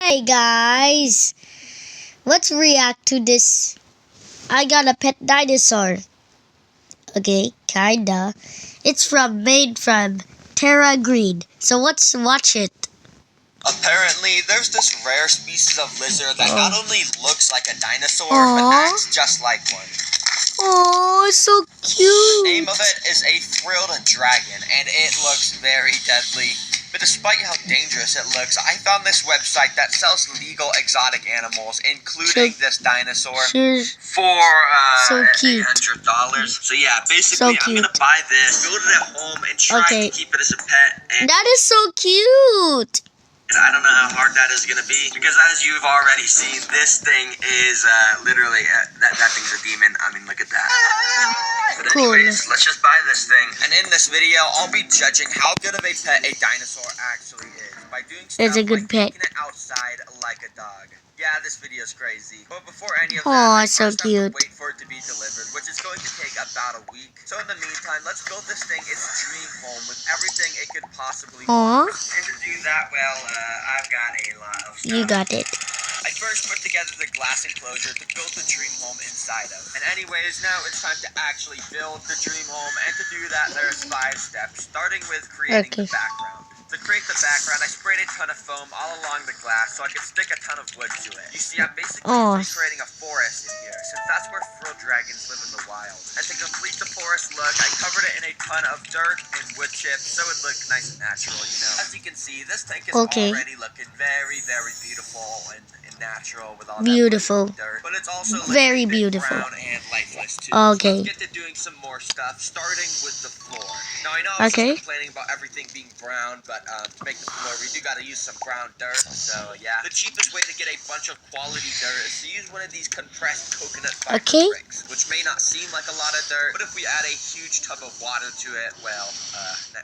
Hey guys, let's react to this. I got a pet dinosaur. Okay, kinda. It's made from Terra Green. So let's watch it. Apparently, there's this rare species of lizard that not only looks like a dinosaur, but Aw. acts just like one. Oh, so The name cute. of it is a frilled dragon, and it looks very deadly. But despite how dangerous it looks, I found this website that sells legal exotic animals, including this dinosaur, for So cute. $800. So yeah, basically, So I'm gonna cute. buy this, build it at home, and try Okay. to keep it as a pet. And That is so cute. I don't know how hard that is going to be, because as you've already seen, this thing is literally, that thing's a demon. I mean, look at that. But anyways, let's just buy this thing. And in this video, I'll be judging how good of a pet a dinosaur actually is by doing stuff It's a good like pet. taking it outside like a dog. Yeah, this video is crazy. But before any of that, Aw, I so first have to cute. wait for it to be delivered, which is going to take about a week. So in the meantime, let's build this thing its dream home with everything it could possibly want. Aw, And to do that, well, I've got a lot of stuff. you got it. I first put together the glass enclosure to build the dream home inside of. And anyways, now it's time to actually build the dream home. And to do that, there's 5 steps, starting with creating the background. To create the background, I sprayed a ton of foam all along the glass so I could stick a ton of wood to it. You see, I'm basically recreating a forest in here, since that's where frilled dragons live in the wild. And to complete the forest look, I covered it in a ton of dirt and wood chips so it looked nice and natural, you know. As you can see, this tank is already looking very, very beautiful and natural with all that wood and dirt. But it's also Very looking beautiful. brown and lifeless too. Okay. So let's get to doing some more stuff, starting with the floor. Now I know I was just complaining about everything being brown, but to make the floor, we do gotta use some brown dirt. So yeah, the cheapest way to get a bunch of quality dirt is to use one of these compressed coconut fiber bricks, which may not seem like a lot of dirt, but if we add a huge tub of water to it, well,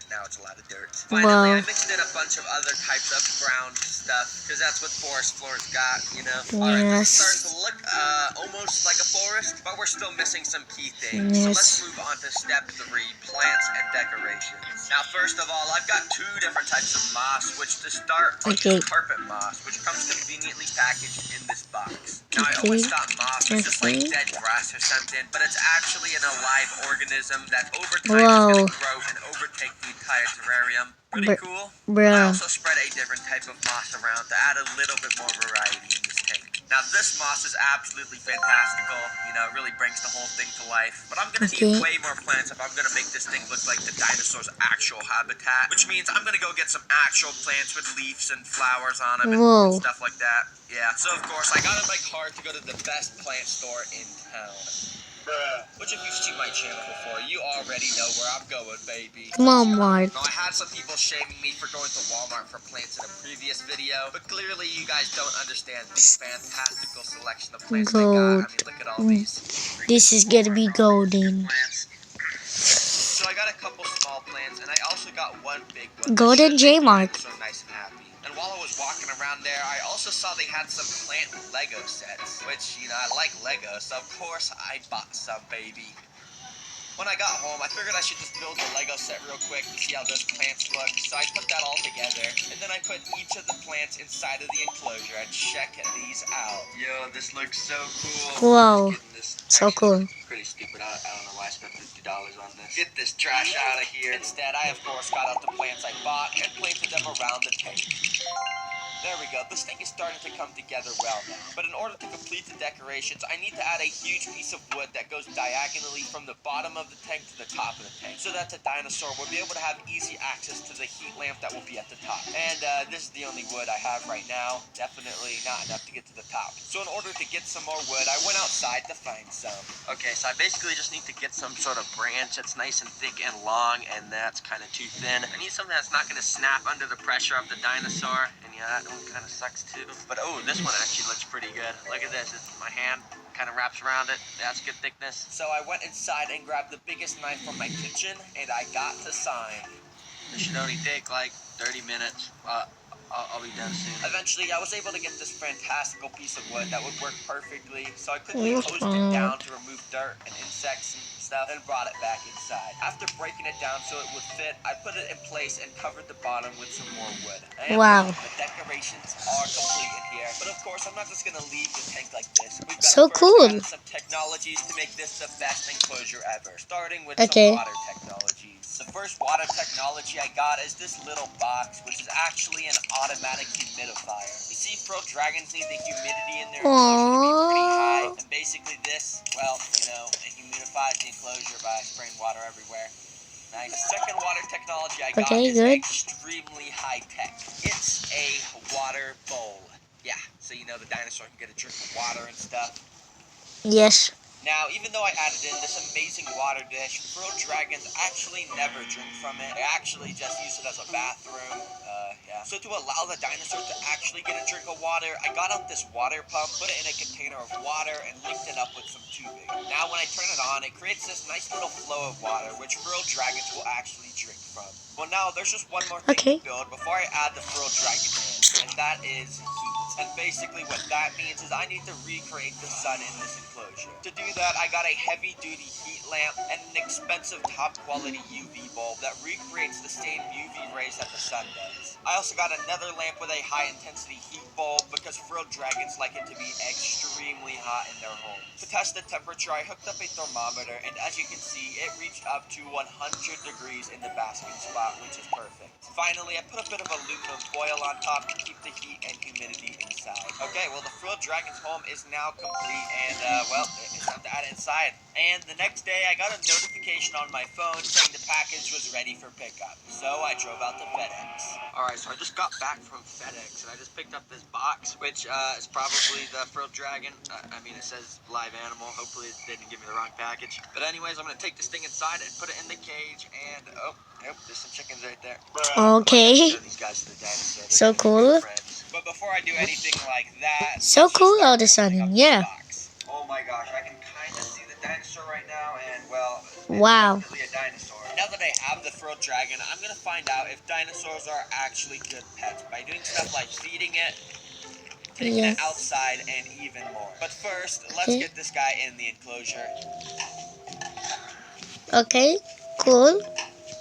now it's a lot of dirt. Finally, I mixed in a bunch of other types of brown stuff, because that's what forest floors got, you know. Alright, this is starting to look almost like a forest, but we're still missing some key things. So let's move on to step 3, plants and decorations. Now, first of all, I've got 2 different types of moss, which to start is carpet moss, which comes conveniently packaged in this box. Now, I always thought moss was just like dead grass or something, but it's actually an alive organism that over time is going to grow and overtake the entire terrarium. Pretty cool. I also spread a different type of moss around to add a little bit more variety in this tank. Now, this moss is absolutely fantastical. You know, it really brings the whole thing to life. But I'm going to need way more plants if I'm going to make this thing look like the dinosaur's actual habitat. Which means I'm going to go get some actual plants with leaves and flowers on them and stuff like that. Yeah, so of course, I got in my car to go to the best plant store in town. Which if you've seen my channel before, you already know where I'm going, baby. Walmart. Now, I had some people shaming me for going to Walmart for plants in a previous video, but clearly you guys don't understand the fantastical selection of plants they got. I mean, look at all these. This is gonna be golden. So I got a couple small plants, and I also got one big one. Golden J Mark. So nice and happy. And while I was walking around there, I also saw they had some plant Lego sets, which, you know, I like Lego, so of course I bought some, baby. When I got home, I figured I should just build the Lego set real quick to see how those plants look. So I put that all together, and then I put each of the plants inside of the enclosure and check these out. Yo, this looks so cool. Whoa, so cool. Pretty stupid. I don't know why I spent $50 on this. Get this trash out of here. Instead, I of course got out the plants I bought and planted them around the tank. There we go. This thing is starting to come together well now. But in order to complete the decorations, I need to add a huge piece of wood that goes diagonally from the bottom of the tank to the top of the tank, so that the dinosaur will be able to have easy access to the heat lamp that will be at the top. And this is the only wood I have right now. Definitely not enough to get to the top. So in order to get some more wood, I went outside to find some. Okay, so I basically just need to get some sort of branch that's nice and thick and long, and that's kind of too thin. I need something that's not going to snap under the pressure of the dinosaur, and yeah, that one kind of sucks too. But oh, this one actually looks pretty good. Look at this. My hand kind of wraps around it. That's good thickness. So I went inside and grabbed the biggest knife from my kitchen, and I got to sign. This should only take like 30 minutes. I'll be done soon. Eventually, I was able to get this fantastical piece of wood that would work perfectly, so I quickly hosed it down to remove dirt and insects and stuff, and brought it back inside. After breaking it down so it would fit, I put it in place and covered the bottom with some more wood. And the decorations are complete in there. But of course, I'm not just gonna leave the tank like this. We've got So to first cool. add some technologies to make this the best enclosure ever, starting with Okay. some water technologies. The first water technology I got is this little box, which is actually an automatic humidifier. You see, frilled dragons need the humidity in their enclosure to be pretty high, Aww. and basically this, well, it humidifies the enclosure by spraying water everywhere. Nice. The second water technology I got Okay, is good. extremely high tech. It's a water bowl. Yeah, so the dinosaur can get a drink of water and stuff. Yes. Now, even though I added in this amazing water dish, frilled dragons actually never drink from it. They actually just use it as a bathroom. Yeah. So to allow the dinosaur to actually get a drink of water, I got out this water pump, put it in a container of water, and linked it up with some tubing. Now, when I turn it on, it creates this nice little flow of water, which frilled dragons will actually drink from. Well, now, there's just one more thing Okay. to build before I add the frilled dragon in, and that is heat. And basically what that means is I need to recreate the sun in this enclosure. To do that, I got a heavy-duty heat lamp and an expensive top-quality UV bulb that recreates the same UV rays that the sun does. I also got another lamp with a high-intensity heat bulb because frilled dragons like it to be extremely hot in their home. To test the temperature, I hooked up a thermometer, and as you can see, it reached up to 100 degrees in the basking spot, which is perfect. Finally, I put a bit of aluminum foil on top to keep the heat and humidity inside. Okay, well, the frilled dragon's home is now complete, and, it's time to add it inside. And the next day, I got a notification on my phone saying the package was ready for pickup. So I drove out to FedEx. Alright, so I just got back from FedEx, and I just picked up this box, which is probably the frilled dragon. It says live animal. Hopefully it didn't give me the wrong package. But anyways, I'm going to take this thing inside and put it in the cage, and, there's some chickens right there. Okay. Show these guys to the dinosaur. They're So gonna be good cool. friends. But before I do anything like that, So let's just cool start all of a opening up sudden. this Yeah. box. Oh my gosh, I can kind of see the dinosaur right now, and well, it's Wow. definitely a dinosaur. Now that I have the frilled dragon, I'm gonna find out if dinosaurs are actually good pets by doing stuff like feeding it, taking it Yes. outside, and even more. But first, let's Okay. get this guy in the enclosure. Okay. Cool.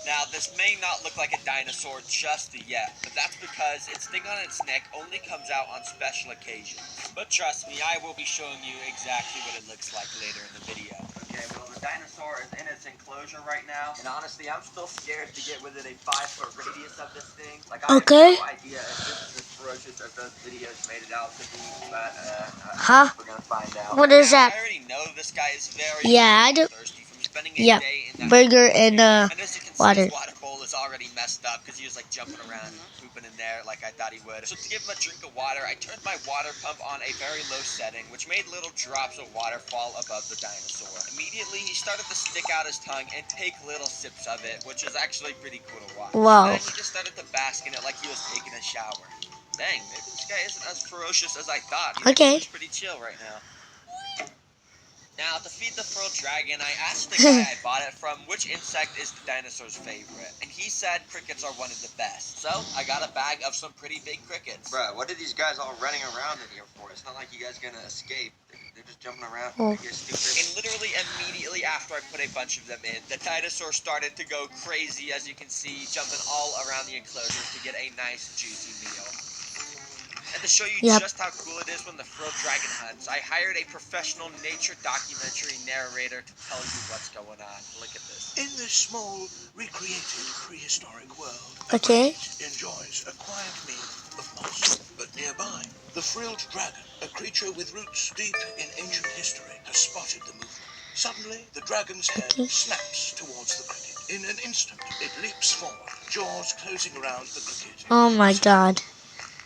Now, this may not look like a dinosaur just yet, but that's because its thing on its neck only comes out on special occasions. But trust me, I will be showing you exactly what it looks like later in the video. Okay, well, the dinosaur is in its enclosure right now, and honestly, I'm still scared to get within a 5-foot radius of this thing. Like, I have Okay. no idea if this is as ferocious as those videos made it out to be, but, Huh? we're gonna find out. What is Now, that? I already know this guy is very Yeah, I do. thirsty from spending a Yeah. day in that Burger and and as you can see, water. his water bowl is already messed up because he was like jumping around and pooping in there like I thought he would. So to give him a drink of water, I turned my water pump on a very low setting, which made little drops of water fall above the dinosaur. Immediately, he started to stick out his tongue and take little sips of it, which is actually pretty cool to watch. Wow. Then he just started to bask in it like he was taking a shower. Dang, maybe this guy isn't as ferocious as I thought. He Okay. seems pretty chill right now. Now, to feed the frilled dragon, I asked the guy I bought it from which insect is the dinosaur's favorite, and he said crickets are one of the best. So, I got a bag of some pretty big crickets. Bruh, what are these guys all running around in here for? It's not like you guys gonna escape. They're just jumping around. Oh. You're stupid. And literally immediately after I put a bunch of them in, the dinosaur started to go crazy, as you can see, jumping all around the enclosure to get a nice, juicy meal. And to show you just how cool it is when the frilled dragon hunts, I hired a professional nature documentary narrator to tell you what's going on. Look at this. In this small, recreated prehistoric world, Okay. a cricket enjoys a quiet meal of moss. But nearby, the frilled dragon, a creature with roots deep in ancient history, has spotted the movement. Suddenly, the dragon's head snaps towards the cricket. In an instant, it leaps forward, jaws closing around the cricket. Oh my god.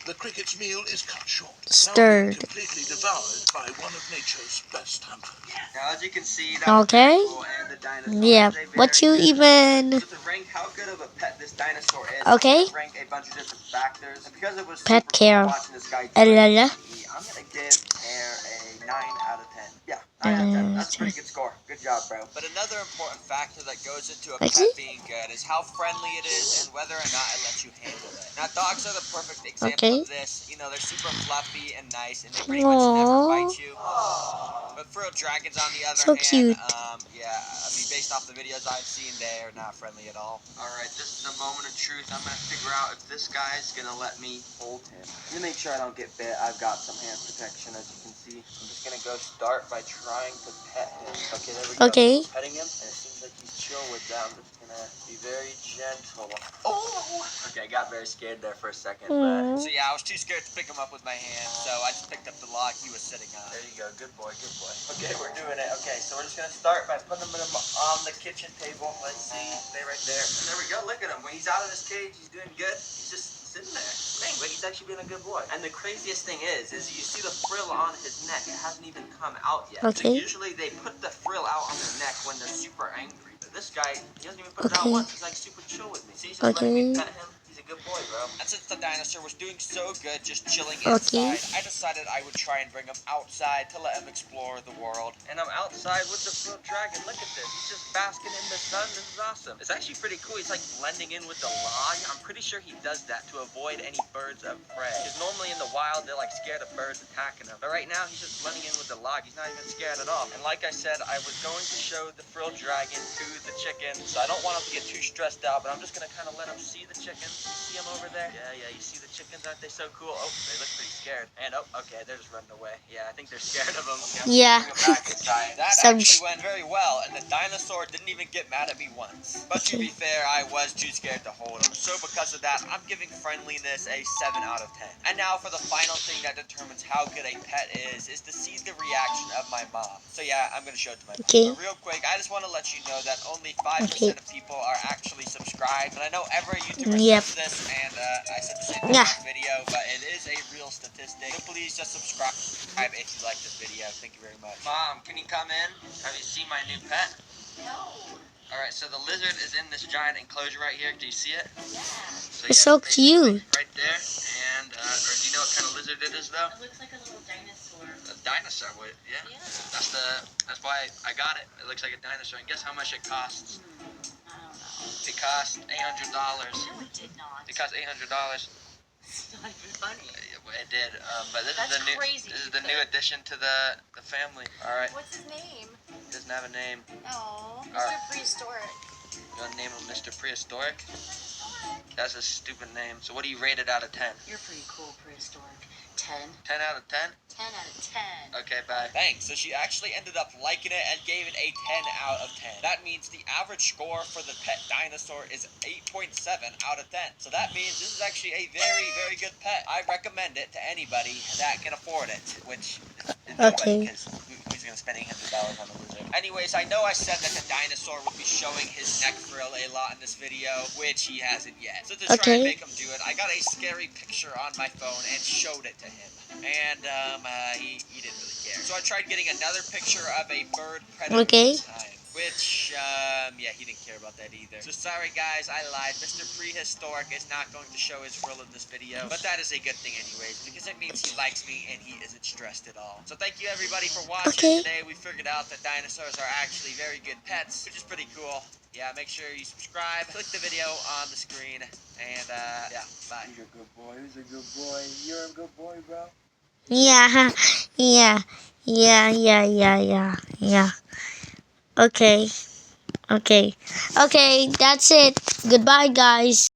The cricket's meal is cut short, now Stirred. being completely devoured by one of nature's best hunters. Now, as you can see, that was Okay. pretty cool, and the dinosaur Yeah. is a very What you good even... So to rank how good of a pet this dinosaur is, Okay. I'm gonna rank a bunch of different factors, and because it was Pet super care. cool watching this guy Alala. I'm gonna give Pear a 9 out of 10. Yeah, I got 10. That's a pretty good score. Good job, bro. But another important factor that goes into a pet being good is how friendly it is and whether or not it lets you handle it. Now, dogs are the perfect example of this. You know, they're super fluffy and nice, and they pretty much never bite you. But frilled dragons, on the other So hand, cute. yeah, I mean, based off the videos I've seen, they are not friendly at all. All right, this is the moment of truth. I'm gonna figure out if this guy's gonna let me hold him. To make sure I don't get bit, I've got some hand protection, as you can see. I'm just gonna go start by trying to pet him. Okay, there we go. Okay. Petting him, and it seems like he's chill with that. I'm just gonna be very gentle. Oh! Okay, I got very scared there for a second, but... So yeah, I was too scared to pick him up with my hand, so I just picked up the log he was sitting on. There you go, good boy, good boy. Okay, we're doing it. Okay, so we're just gonna start by putting him on the kitchen table. Let's see, stay right there. There we go, look at him. When he's out of his cage, he's doing good. He's just sitting there. Dang, but he's actually being a good boy. And the craziest thing is you see the frill on his neck. It hasn't even come out yet. Okay. So usually they put the frill out on their neck when they're super angry. But this guy, he hasn't even put it out once. He's like super chill with me. See, he's just letting me pet him. He's a good boy, bro. And since the dinosaur was doing so good just chilling inside, I decided I would try and bring him outside to let him explore the world. And I'm outside with the frilled dragon. Look at this. He's just basking in the sun. This is awesome. It's actually pretty cool. He's like blending in with the log. I'm pretty sure he does that to avoid any birds of prey. Because normally in the wild, they're like scared of birds attacking them. But right now, he's just blending in with the log. He's not even scared at all. And like I said, I was going to show the frilled dragon to the chicken. So I don't want him to get too stressed out, but I'm just going to kind of let him see the chickens. You see him over there? Yeah, you see the chickens? Aren't they so cool? Oh, they look pretty scared. And oh, okay, they're just running away. Yeah, I think they're scared of him. Yeah. Bring him back inside. That actually went very well, and the dinosaur didn't even get mad at me once. But to be fair, I was too scared to hold him. So because of that, I'm giving friendliness a 7 out of 10. And now for the final thing that determines how good a pet is to see the reaction of my mom. So yeah, I'm going to show it to my mom. But real quick, I just want to let you know that only 5% of people are actually subscribed. And I know every YouTuber says this, and I said the same thing in this video, but it is a real statistic. So please just subscribe if you like this video. Thank you very much. Mom, can you come in? Have you seen my new pet? Alright, so the lizard is in this giant enclosure right here. Do you see it? So, It's so cute. Right there. And, or do you know what kind of lizard it is, though? It looks like a little dinosaur. A dinosaur, yeah. That's why I got it. It looks like a dinosaur. And guess how much it costs? I don't know. It cost $800. No, it did not. It cost $800. It's not even funny. It did, but this That's is the new. crazy. This is the new addition to the family. All right. What's his name? He doesn't have a name. Oh, Mr. Alright. Prehistoric. You want to name him Mr. Prehistoric? That's a stupid name. So what do you rate it out of 10? You're pretty cool, Prehistoric. 10. 10 out of 10? 10 out of 10. Okay, bye. Thanks. So she actually ended up liking it and gave it a 10 out of 10. That means the average score for the pet dinosaur is 8.7 out of 10. So that means this is actually a very, very good pet. I recommend it to anybody that can afford it, which is nobody, because who's going to spend $800 on a lizard? Anyways, I know I said that the dinosaur would be showing his neck frill a lot in this video, which he hasn't yet. So to try and make him do it, I got a scary picture on my phone and showed it to him. And he didn't really care. So I tried getting another picture of a bird predator this time, which, yeah, he didn't care about that either. So sorry guys, I lied. Mr. Prehistoric is not going to show his frill in this video, but that is a good thing anyways, because it means he likes me and he isn't stressed at all. So thank you everybody for watching. Today we figured out that dinosaurs are actually very good pets, which is pretty cool. Yeah, make sure you subscribe, click the video on the screen, and yeah, bye. He's a good boy, he's a good boy. You're a good boy, bro. Yeah. Okay. Okay, that's it. Goodbye, guys.